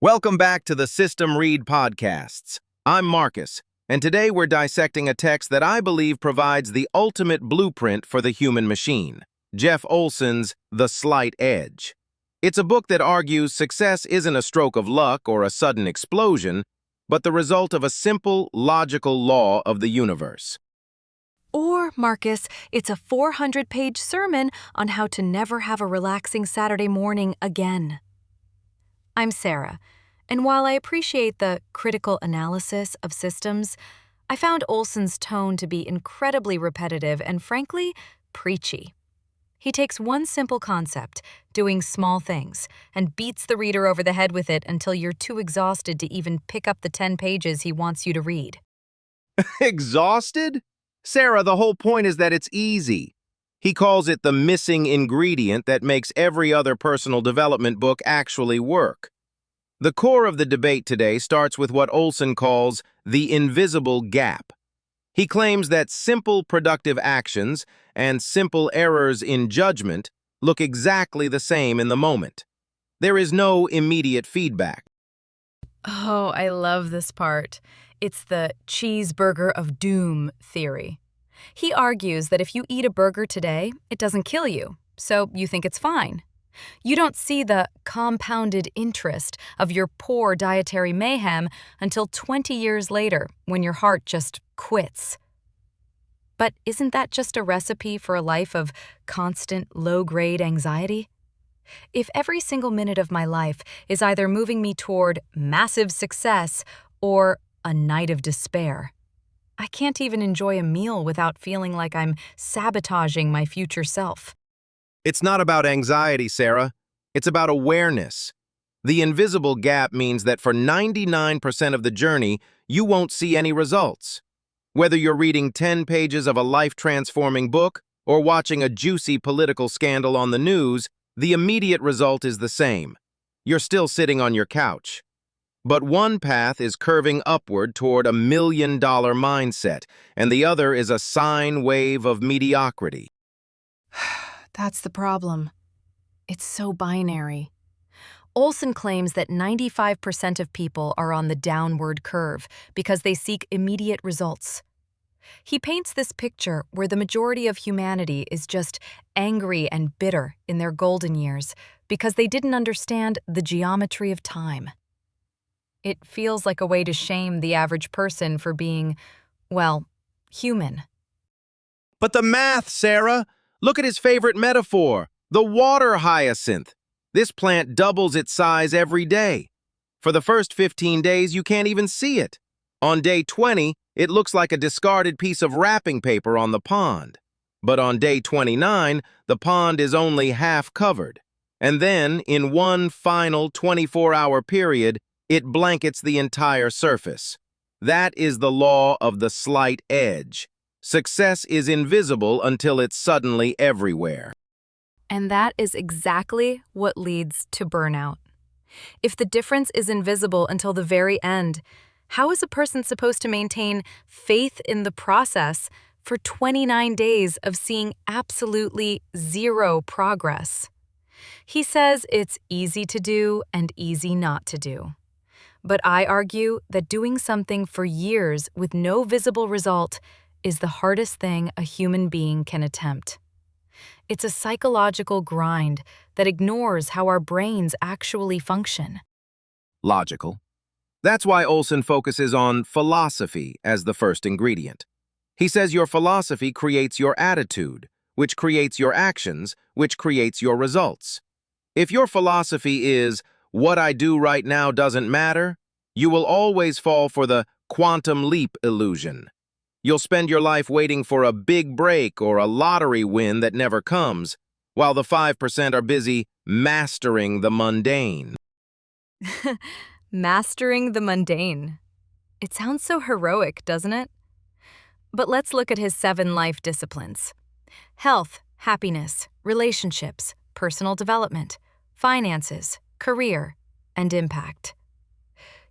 Welcome back to the System Read Podcasts. I'm Marcus, and today we're dissecting a text that I believe provides the ultimate blueprint for the human machine, Jeff Olson's The Slight Edge. It's a book that argues success isn't a stroke of luck or a sudden explosion, but the result of a simple, logical law of the universe. Or, Marcus, it's a 400-page sermon on how to never have a relaxing Saturday morning again. I'm Sarah, and while I appreciate the critical analysis of systems, I found Olson's tone to be incredibly repetitive and, frankly, preachy. He takes one simple concept, doing small things, and beats the reader over the head with it until you're too exhausted to even pick up the 10 pages he wants you to read. Exhausted? Sarah, the whole point is that it's easy. He calls it the missing ingredient that makes every other personal development book actually work. The core of the debate today starts with what Olson calls the invisible gap. He claims that simple productive actions and simple errors in judgment look exactly the same in the moment. There is no immediate feedback. Oh, I love this part. It's the cheeseburger of doom theory. He argues that if you eat a burger today, it doesn't kill you, so you think it's fine. You don't see the compounded interest of your poor dietary mayhem until 20 years later when your heart just quits. But isn't that just a recipe for a life of constant low-grade anxiety? If every single minute of my life is either moving me toward massive success or a night of despair, I can't even enjoy a meal without feeling like I'm sabotaging my future self. It's not about anxiety, Sarah. It's about awareness. The invisible gap means that for 99% of the journey, you won't see any results. Whether you're reading 10 pages of a life-transforming book or watching a juicy political scandal on the news, the immediate result is the same. You're still sitting on your couch. But one path is curving upward toward $1 million mindset, and the other is a sine wave of mediocrity. That's the problem. It's so binary. Olson claims that 95% of people are on the downward curve because they seek immediate results. He paints this picture where the majority of humanity is just angry and bitter in their golden years because they didn't understand the geometry of time. It feels like a way to shame the average person for being, well, human. But the math, Sarah! Look at his favorite metaphor, the water hyacinth. This plant doubles its size every day. For the first 15 days, you can't even see it. On day 20, it looks like a discarded piece of wrapping paper on the pond. But on day 29, the pond is only half covered. And then, in one final 24-hour period, it blankets the entire surface. That is the law of the slight edge. Success is invisible until it's suddenly everywhere. And that is exactly what leads to burnout. If the difference is invisible until the very end, how is a person supposed to maintain faith in the process for 29 days of seeing absolutely zero progress? He says it's easy to do and easy not to do. But I argue that doing something for years with no visible result is the hardest thing a human being can attempt. It's a psychological grind that ignores how our brains actually function. Logical. That's why Olson focuses on philosophy as the first ingredient. He says your philosophy creates your attitude, which creates your actions, which creates your results. If your philosophy is, what I do right now doesn't matter, you will always fall for the quantum leap illusion. You'll spend your life waiting for a big break or a lottery win that never comes, while the 5% are busy mastering the mundane. Mastering the mundane. It sounds so heroic, doesn't it? But let's look at his 7 life disciplines: health, happiness, relationships, personal development, finances, career, and impact.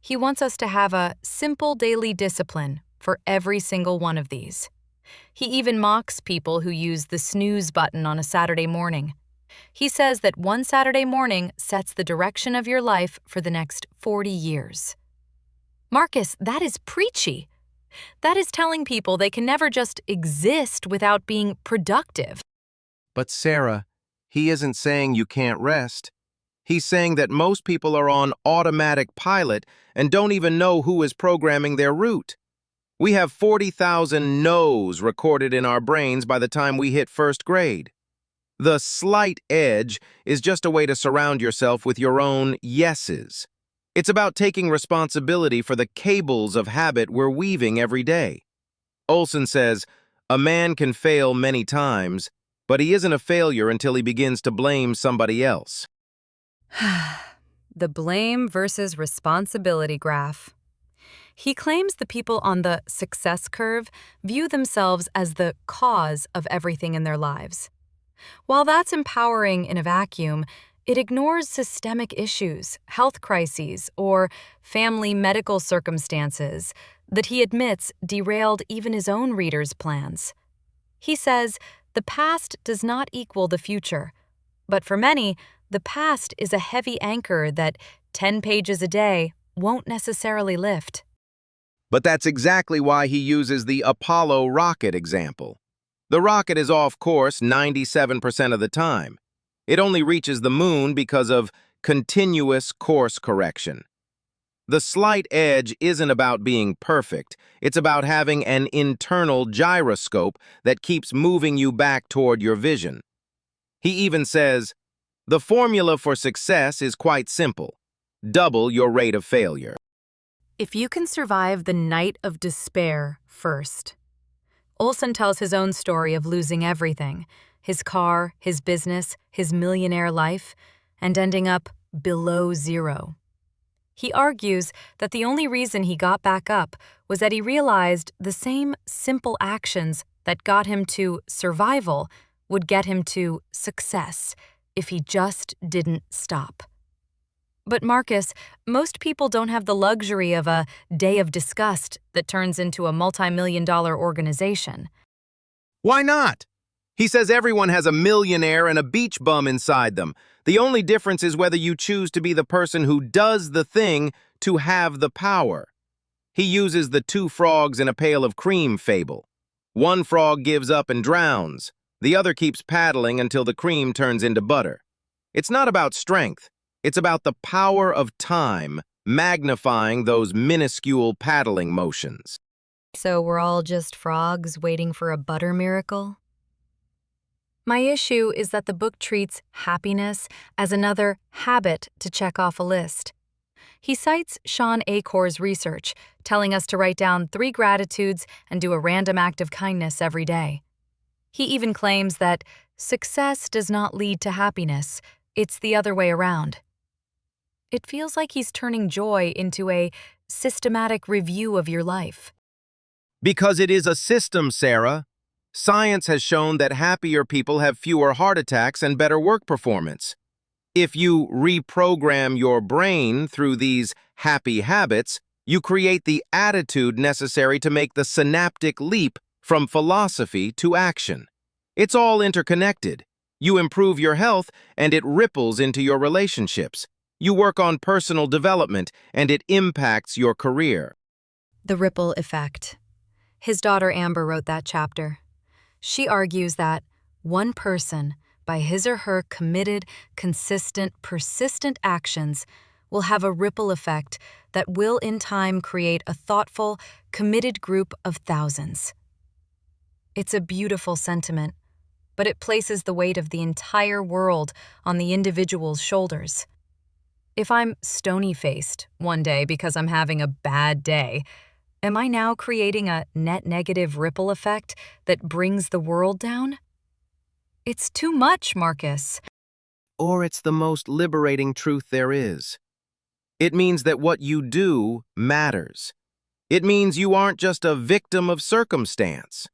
He wants us to have a simple daily discipline for every single one of these. He even mocks people who use the snooze button on a Saturday morning. He says that one Saturday morning sets the direction of your life for the next 40 years. Marcus, that is preachy. That is telling people they can never just exist without being productive. But Sarah, he isn't saying you can't rest. He's saying that most people are on automatic pilot and don't even know who is programming their route. We have 40,000 no's recorded in our brains by the time we hit first grade. The slight edge is just a way to surround yourself with your own yeses. It's about taking responsibility for the cables of habit we're weaving every day. Olson says, a man can fail many times, but he isn't a failure until he begins to blame somebody else. The blame versus responsibility graph. He claims the people on the success curve view themselves as the cause of everything in their lives. While that's empowering in a vacuum, it ignores systemic issues, health crises, or family medical circumstances that he admits derailed even his own readers' plans. He says, the past does not equal the future, but for many, the past is a heavy anchor that 10 pages a day won't necessarily lift. But that's exactly why he uses the Apollo rocket example. The rocket is off course 97% of the time. It only reaches the moon because of continuous course correction. The slight edge isn't about being perfect. It's about having an internal gyroscope that keeps moving you back toward your vision. He even says, the formula for success is quite simple. Double your rate of failure. If you can survive the night of despair first. Olson tells his own story of losing everything, his car, his business, his millionaire life, and ending up below zero. He argues that the only reason he got back up was that he realized the same simple actions that got him to survival would get him to success if he just didn't stop. But Marcus, most people don't have the luxury of a day of disgust that turns into a multi-million-dollar organization. Why not? He says everyone has a millionaire and a beach bum inside them. The only difference is whether you choose to be the person who does the thing to have the power. He uses the two frogs in a pail of cream fable. One frog gives up and drowns. The other keeps paddling until the cream turns into butter. It's not about strength. It's about the power of time magnifying those minuscule paddling motions. So we're all just frogs waiting for a butter miracle? My issue is that the book treats happiness as another habit to check off a list. He cites Sean Acor's research, telling us to write down 3 gratitudes and do a random act of kindness every day. He even claims that success does not lead to happiness, it's the other way around. It feels like he's turning joy into a systematic review of your life. Because it is a system, Sarah. Science has shown that happier people have fewer heart attacks and better work performance. If you reprogram your brain through these happy habits, you create the attitude necessary to make the synaptic leap from philosophy to action. It's all interconnected. You improve your health, and it ripples into your relationships. You work on personal development, and it impacts your career. The ripple effect. His daughter Amber wrote that chapter. She argues that one person, by his or her committed, consistent, persistent actions, will have a ripple effect that will in time create a thoughtful, committed group of thousands. It's a beautiful sentiment, but it places the weight of the entire world on the individual's shoulders. If I'm stony-faced one day because I'm having a bad day, am I now creating a net negative ripple effect that brings the world down? It's too much, Marcus. Or it's the most liberating truth there is. It means that what you do matters. It means you aren't just a victim of circumstance.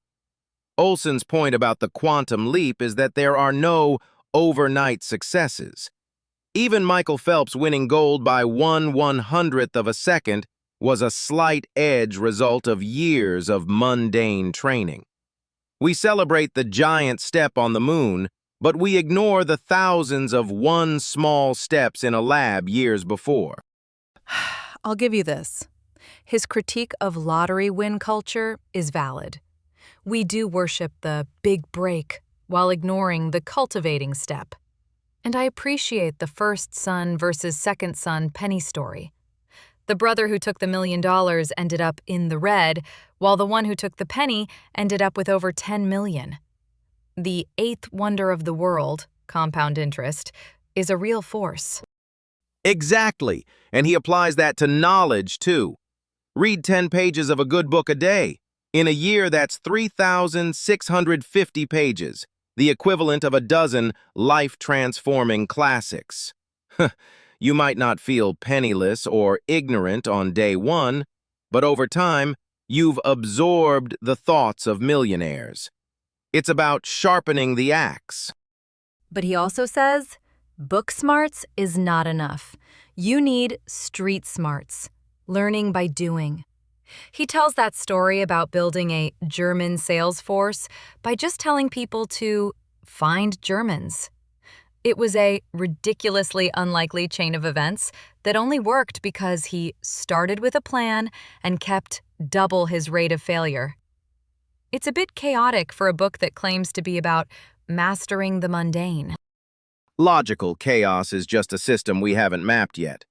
Olson's point about the quantum leap is that there are no overnight successes. Even Michael Phelps winning gold by 1/100th of a second was a slight edge result of years of mundane training. We celebrate the giant step on the moon, but we ignore the thousands of one small steps in a lab years before. I'll give you this. His critique of lottery win culture is valid. We do worship the big break while ignoring the cultivating step. And I appreciate the first son versus second son penny story. The brother who took the $1 million ended up in the red, while the one who took the penny ended up with over 10 million. The eighth wonder of the world, compound interest, is a real force. Exactly, and he applies that to knowledge, too. Read 10 pages of a good book a day. In a year, that's 3,650 pages, the equivalent of a dozen life-transforming classics. You might not feel penniless or ignorant on day one, but over time, you've absorbed the thoughts of millionaires. It's about sharpening the axe. But he also says, book smarts is not enough. You need street smarts, learning by doing. He tells that story about building a German sales force by just telling people to find Germans. It was a ridiculously unlikely chain of events that only worked because he started with a plan and kept double his rate of failure. It's a bit chaotic for a book that claims to be about mastering the mundane. Logical chaos is just a system we haven't mapped yet.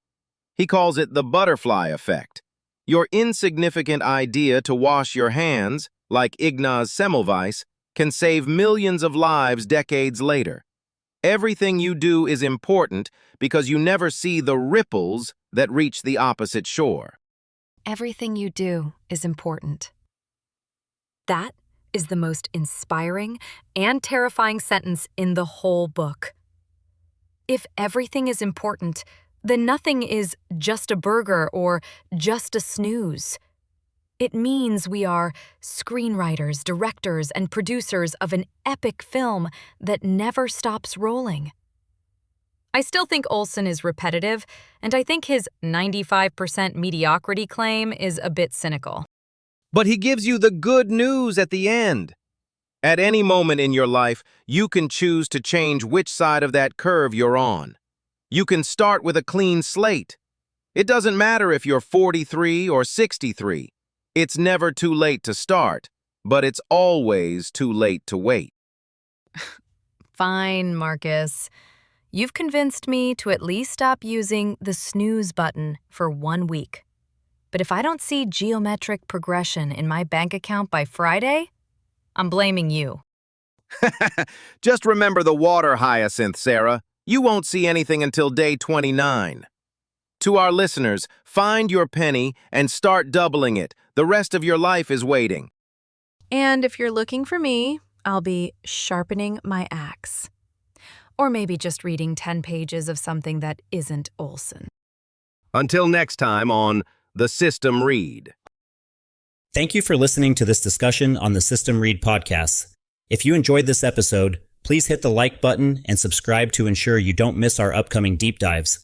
He calls it the butterfly effect. Your insignificant idea to wash your hands, like Ignaz Semmelweis, can save millions of lives decades later. Everything you do is important because you never see the ripples that reach the opposite shore. Everything you do is important. That is the most inspiring and terrifying sentence in the whole book. If everything is important, then nothing is just a burger or just a snooze. It means we are screenwriters, directors, and producers of an epic film that never stops rolling. I still think Olson is repetitive, and I think his 95% mediocrity claim is a bit cynical. But he gives you the good news at the end. At any moment in your life, you can choose to change which side of that curve you're on. You can start with a clean slate. It doesn't matter if you're 43 or 63. It's never too late to start, but it's always too late to wait. Fine, Marcus. You've convinced me to at least stop using the snooze button for 1 week. But if I don't see geometric progression in my bank account by Friday, I'm blaming you. Just remember the water hyacinth, Sarah. You won't see anything until day 29. To our listeners, find your penny and start doubling it. The rest of your life is waiting. And if you're looking for me, I'll be sharpening my axe. Or maybe just reading 10 pages of something that isn't Olson. Until next time on The System Read. Thank you for listening to this discussion on the System Read podcast. If you enjoyed this episode, please hit the like button and subscribe to ensure you don't miss our upcoming deep dives.